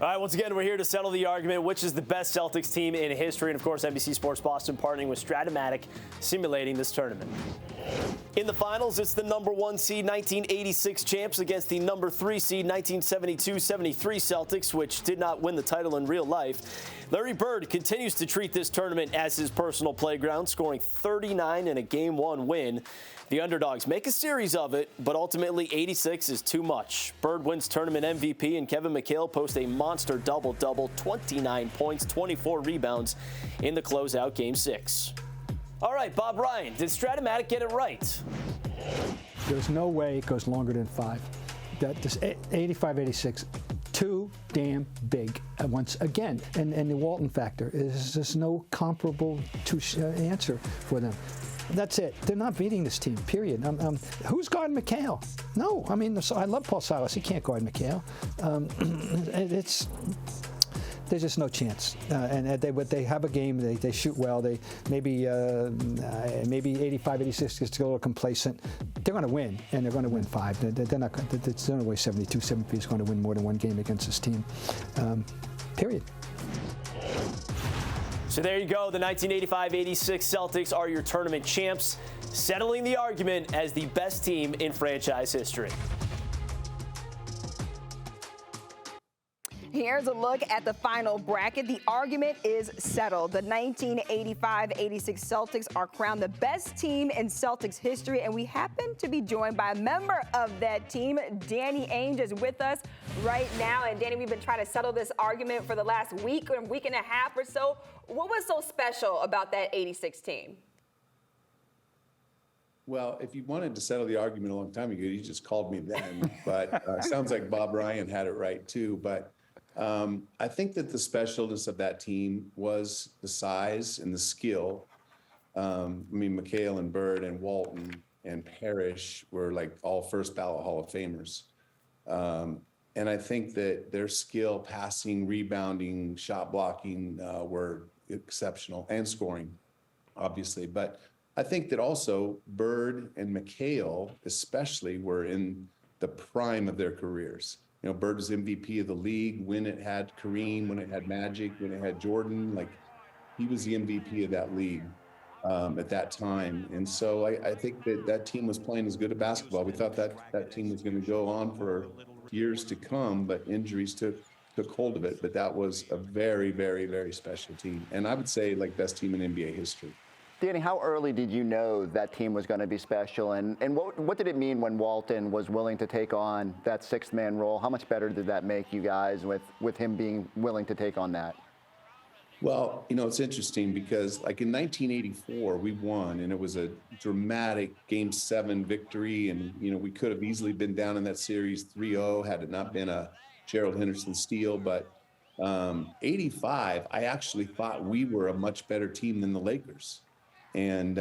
All right, once again, we're here to settle the argument, which is the best Celtics team in history. And, of course, NBC Sports Boston partnering with Stratomatic, simulating this tournament. In the finals, it's the #1 seed 1986 champs against the #3 seed 1972-73 Celtics, which did not win the title in real life. Larry Bird continues to treat this tournament as his personal playground, scoring 39 in a Game 1 win. The underdogs make a series of it, but ultimately 86 is too much. Bird wins tournament MVP, and Kevin McHale posts a monster double-double, 29 points, 24 rebounds in the closeout Game 6. All right, Bob Ryan, did Stratomatic get it right? There's no way it goes longer than 5. This 85-86, too damn big once again. And the Walton factor is just no comparable answer for them. That's it. They're not beating this team, period. Who's guarding McHale? No. I mean, I love Paul Silas. He can't guard McHale. There's just no chance. And they have a game. They shoot well. They maybe 85-86 gets a little complacent. They're going to win, and they're going to win 5. They're not. There's no way 72-73 is going to win more than one game against this team. Period. So there you go. The 1985-86 Celtics are your tournament champs, settling the argument as the best team in franchise history. Here's a look at the final bracket. The argument is settled. The 1985-86 Celtics are crowned the best team in Celtics history, and we happen to be joined by a member of that team. Danny Ainge is with us right now. And Danny, we've been trying to settle this argument for the last week and a half or so. What was so special about that 86 team? Well, if you wanted to settle the argument a long time ago, you just called me then. But sounds like Bob Ryan had it right, too. But I think that the specialness of that team was the size and the skill. McHale and Bird and Walton and Parrish were like all first ballot Hall of Famers. And I think that their skill, passing, rebounding, shot blocking were exceptional, and scoring, obviously. But I think that also Bird and McHale especially were in the prime of their careers. You know, Bird was MVP of the league when it had Kareem, when it had Magic, when it had Jordan. Like, he was the MVP of that league at that time. And so I think that team was playing as good a basketball. We thought that team was going to go on for years to come, but injuries took hold of it. But that was a very, very, very special team. And I would say, like, best team in NBA history. Danny, how early did you know that team was going to be special? And what did it mean when Walton was willing to take on that sixth-man role? How much better did that make you guys with him being willing to take on that? Well, you know, it's interesting because, like, in 1984, we won, and it was a dramatic Game 7 victory. And, you know, we could have easily been down in that series 3-0 had it not been a Gerald Henderson steal. But 85, I actually thought we were a much better team than the Lakers. And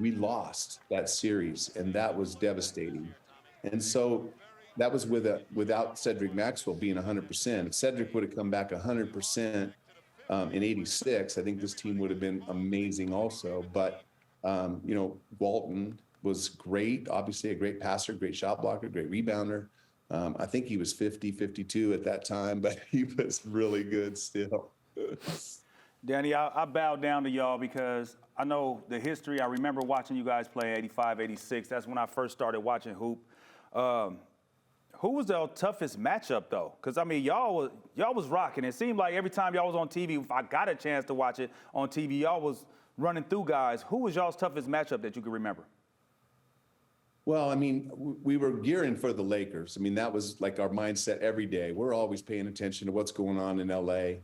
we lost that series, and that was devastating. And so that was without Cedric Maxwell being 100%. If Cedric would have come back 100% in 86, I think this team would have been amazing also. But, you know, Walton was great, obviously a great passer, great shot blocker, great rebounder. I think he was 50, 52 at that time, but he was really good still. Danny, I bow down to y'all because I know the history. I remember watching you guys play 85, 86. That's when I first started watching hoop. Who was the toughest matchup, though? Because, I mean, y'all was rocking. It seemed like every time y'all was on TV, if I got a chance to watch it on TV, y'all was running through guys. Who was y'all's toughest matchup that you can remember? Well, I mean, we were gearing for the Lakers. I mean, that was like our mindset every day. We're always paying attention to what's going on in L.A.,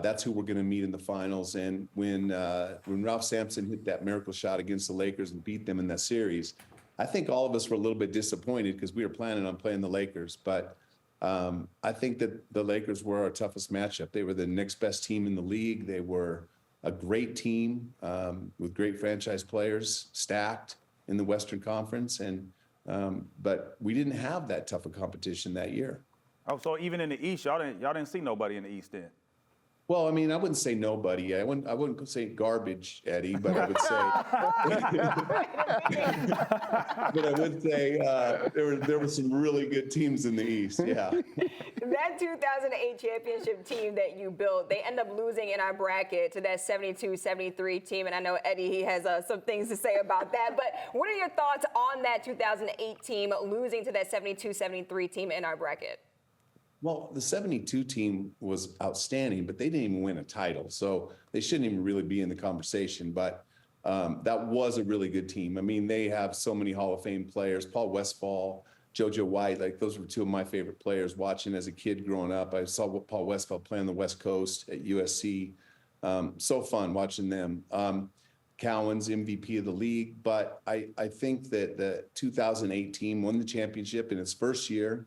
that's who we're going to meet in the finals. And when Ralph Sampson hit that miracle shot against the Lakers and beat them in that series, I think all of us were a little bit disappointed because we were planning on playing the Lakers. But I think that the Lakers were our toughest matchup. They were the next best team in the league. They were a great team with great franchise players, stacked in the Western Conference. And but we didn't have that tough a competition that year. Oh, so even in the East, y'all didn't see nobody in the East then? Well, I mean, I wouldn't say nobody. I wouldn't say garbage, Eddie, but I would say, but I would say there were some really good teams in the East. Yeah. That 2008 championship team that you built, they end up losing in our bracket to that 72-73 team. And I know Eddie, he has some things to say about that. But what are your thoughts on that 2008 team losing to that 72-73 team in our bracket? Well, the 72 team was outstanding, but they didn't even win a title. So they shouldn't even really be in the conversation. But that was a really good team. I mean, they have so many Hall of Fame players, Paul Westphal, JoJo White. Like, those were two of my favorite players watching as a kid growing up. I saw Paul Westphal play on the West Coast at USC. So fun watching them. Cowan's MVP of the league. But I think that the 2008 team won the championship in its first year.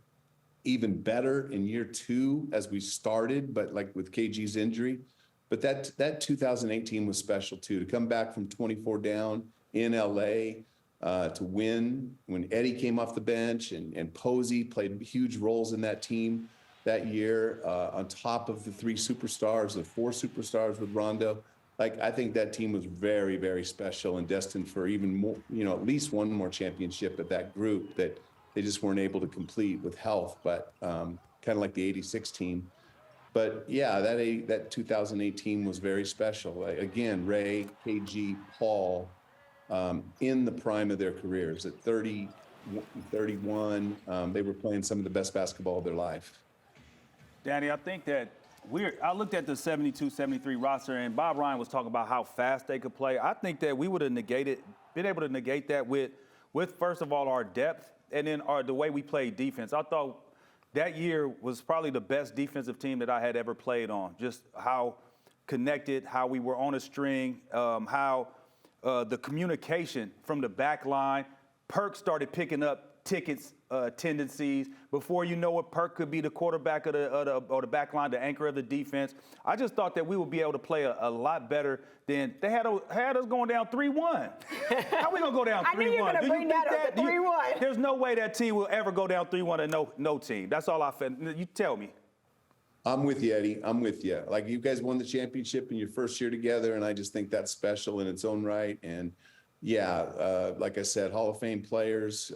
Even better in year two as we started, but like with KG's injury. But that 2018 was special too, to come back from 24 down in LA, to win when Eddie came off the bench and Posey played huge roles in that team that year, on top of the three superstars, the four superstars with Rondo. Like, I think that team was very, very special and destined for even more, at least one more championship of that group that they just weren't able to complete with health, but kind of like the 86 team. But yeah, that 2018 was very special. Again, Ray, KG, Paul, in the prime of their careers at 30, 31, they were playing some of the best basketball of their life. Danny, I think that I looked at the 72-73 roster, and Bob Ryan was talking about how fast they could play. I think that we would have been able to negate that with first of all, our depth, and then the way we played defense. I thought that year was probably the best defensive team that I had ever played on. Just how connected, how we were on a string, how the communication from the back line. Perk started picking up tendencies. Before you know it, Perk could be the quarterback or the back line, the anchor of the defense. I just thought that we would be able to play a lot better than they had us going down 3-1. How we gonna go down 3-1? I knew you were gonna bring that up, the 3-1. There's no way that team will ever go down 3-1 and no team. That's all I felt. You tell me. I'm with you, Eddie. I'm with you. Like, you guys won the championship in your first year together, and I just think that's special in its own right. And yeah, like I said, Hall of Fame players,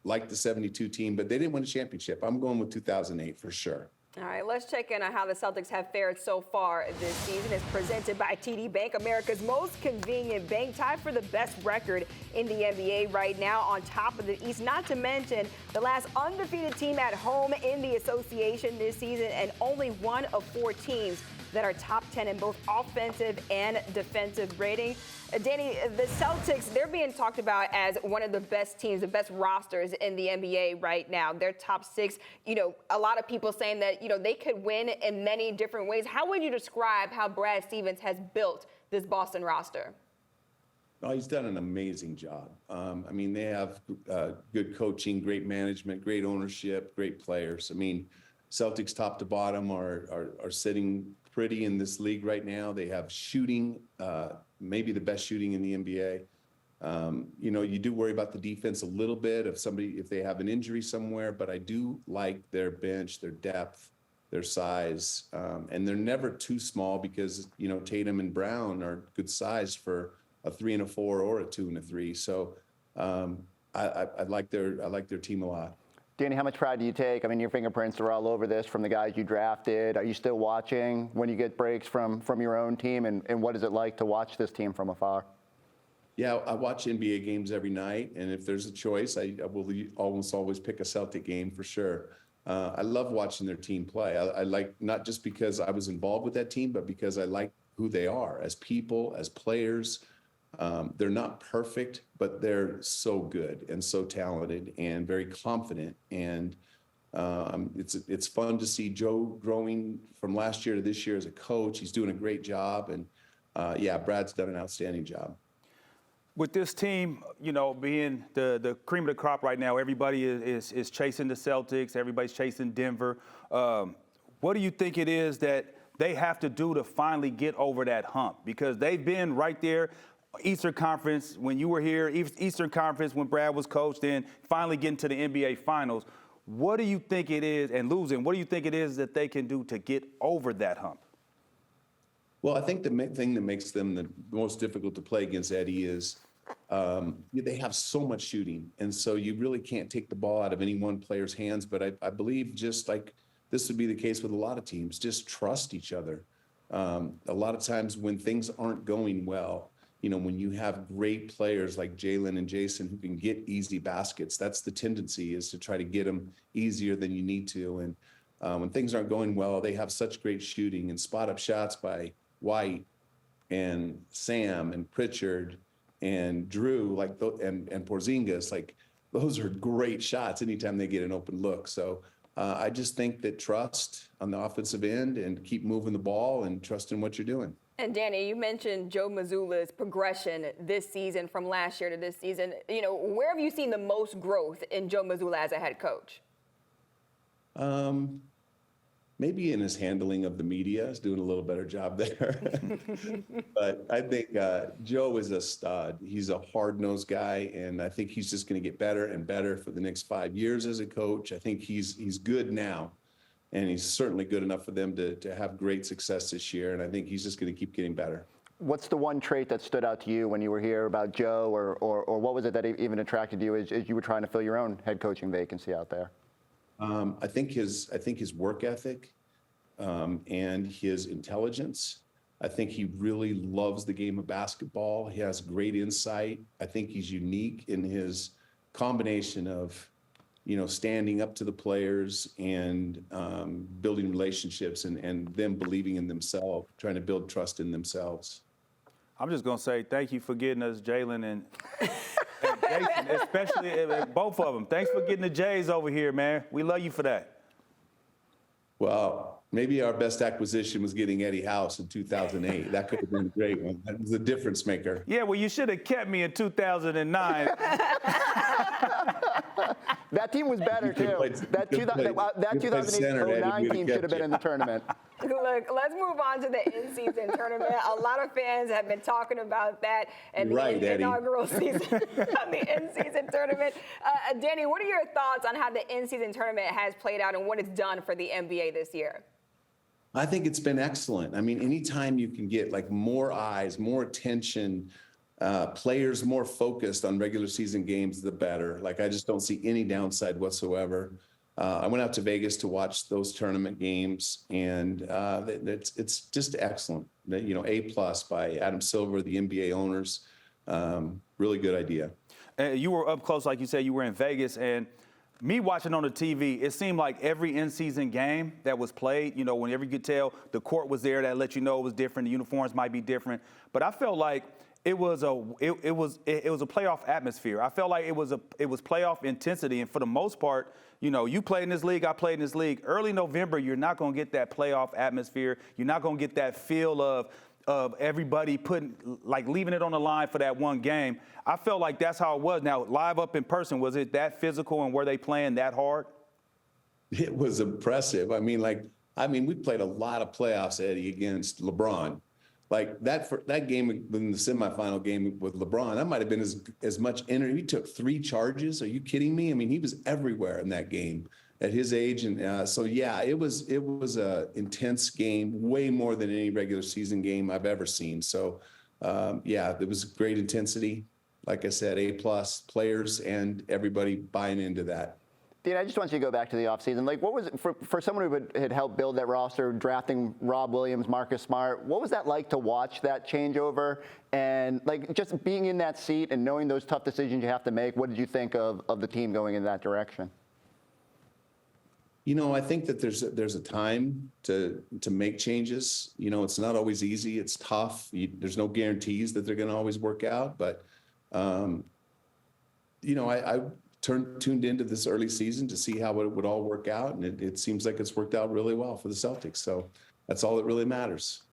like the 72 team, but they didn't win a championship. I'm going with 2008 for sure. All right, let's check in on how the Celtics have fared so far this season. It's presented by TD Bank, America's most convenient bank, tied for the best record in the NBA right now, on top of the East. Not to mention the last undefeated team at home in the association this season, and only one of four teams that are top 10 in both offensive and defensive rating. Danny, the Celtics, they're being talked about as one of the best teams, the best rosters in the NBA right now. They're top six. A lot of people saying that, they could win in many different ways. How would you describe how Brad Stevens has built this Boston roster? Oh, he's done an amazing job. I mean, they have good coaching, great management, great ownership, great players. I mean, Celtics top to bottom are sitting pretty in this league right now. They have shooting, maybe the best shooting in the NBA. You do worry about the defense a little bit if they have an injury somewhere, but I do like their bench, their depth, their size, and they're never too small because, Tatum and Brown are good size for a 3 and a 4 or a 2 and a 3. So I like their team a lot. Danny, how much pride do you take? I mean, your fingerprints are all over this from the guys you drafted. Are you still watching when you get breaks from your own team? And what is it like to watch this team from afar? Yeah, I watch NBA games every night. And if there's a choice, I will almost always pick a Celtic game for sure. I love watching their team play. I like, not just because I was involved with that team, but because I like who they are as people, as players. They're not perfect, but they're so good and so talented and very confident. And it's fun to see Joe growing from last year to this year as a coach. He's doing a great job. And Brad's done an outstanding job. With this team, being the cream of the crop right now, everybody is chasing the Celtics. Everybody's chasing Denver. What do you think it is that they have to do to finally get over that hump? Because they've been right there. Eastern Conference, when you were here, Eastern Conference when Brad was coached, then finally getting to the NBA Finals. What do you think it is, and losing, what do you think it is that they can do to get over that hump? Well, I think the thing that makes them the most difficult to play against, Eddie, is they have so much shooting. And so you really can't take the ball out of any one player's hands. But I believe just like this would be the case with a lot of teams, just trust each other. A lot of times when things aren't going well, when you have great players like Jalen and Jason who can get easy baskets, that's the tendency, is to try to get them easier than you need to. And when things aren't going well, they have such great shooting and spot-up shots by White and Sam and Pritchard and Drew, and Porzingis. Like, those are great shots anytime they get an open look. So I just think that trust on the offensive end and keep moving the ball and trust in what you're doing. And Danny, you mentioned Joe Mazzulla's progression this season from last year to this season. Where have you seen the most growth in Joe Mazzulla as a head coach? Maybe in his handling of the media, is doing a little better job there. But I think Joe is a stud. He's a hard-nosed guy, and I think he's just going to get better and better for the next 5 years as a coach. I think he's good now, and he's certainly good enough for them to have great success this year, and I think he's just going to keep getting better. What's the one trait that stood out to you when you were here about Joe, or what was it that even attracted you as you were trying to fill your own head coaching vacancy out there? I think his work ethic and his intelligence. I think he really loves the game of basketball. He has great insight. I think he's unique in his combination of, standing up to the players and building relationships and them believing in themselves, trying to build trust in themselves. I'm just going to say thank you for getting us Jalen and Jason, especially both of them. Thanks for getting the Jays over here, man. We love you for that. Well, maybe our best acquisition was getting Eddie House in 2008. That could have been a great one. That was a difference maker. Yeah, well, you should have kept me in 2009. That team was better, too. That 2009 team should have been in the tournament. Look, let's move on to the in-season tournament. A lot of fans have been talking about that and the inaugural season of the in-season tournament. Danny, what are your thoughts on how the in-season tournament has played out and what it's done for the NBA this year? I think it's been excellent. I mean, anytime you can get more eyes, more attention, players more focused on regular season games, the better. I just don't see any downside whatsoever. I went out to Vegas to watch those tournament games, and it's just excellent. A+ by Adam Silver, the NBA owners. Really good idea. You were up close, like you said, you were in Vegas, and me watching on the TV, it seemed like every in-season game that was played, whenever you could tell the court was there, that let you know it was different. The uniforms might be different, but I felt like it was a playoff atmosphere. I felt like it was playoff intensity, and for the most part, you played in this league, I played in this league. Early November, you're not going to get that playoff atmosphere. You're not going to get that feel of everybody leaving it on the line for that one game. I felt like that's how it was. Now, live up in person, was it that physical, and were they playing that hard? It was impressive. I mean, we played a lot of playoffs, Eddie, against LeBron. That game in the semifinal game with LeBron, that might have been as much energy. He took 3 charges. Are you kidding me? I mean, he was everywhere in that game at his age. And so, yeah, it was a intense game, way more than any regular season game I've ever seen. So, yeah, there was great intensity. Like I said, A+ players and everybody buying into that. Dean, I just want you to go back to the offseason. What was it for someone who had helped build that roster, drafting Rob Williams, Marcus Smart? What was that like to watch that changeover and just being in that seat and knowing those tough decisions you have to make? What did you think of the team going in that direction? I think that there's a time to make changes. It's not always easy. It's tough. There's no guarantees that they're going to always work out. But, I tuned into this early season to see how it would all work out, and it seems like it's worked out really well for the Celtics. So that's all that really matters.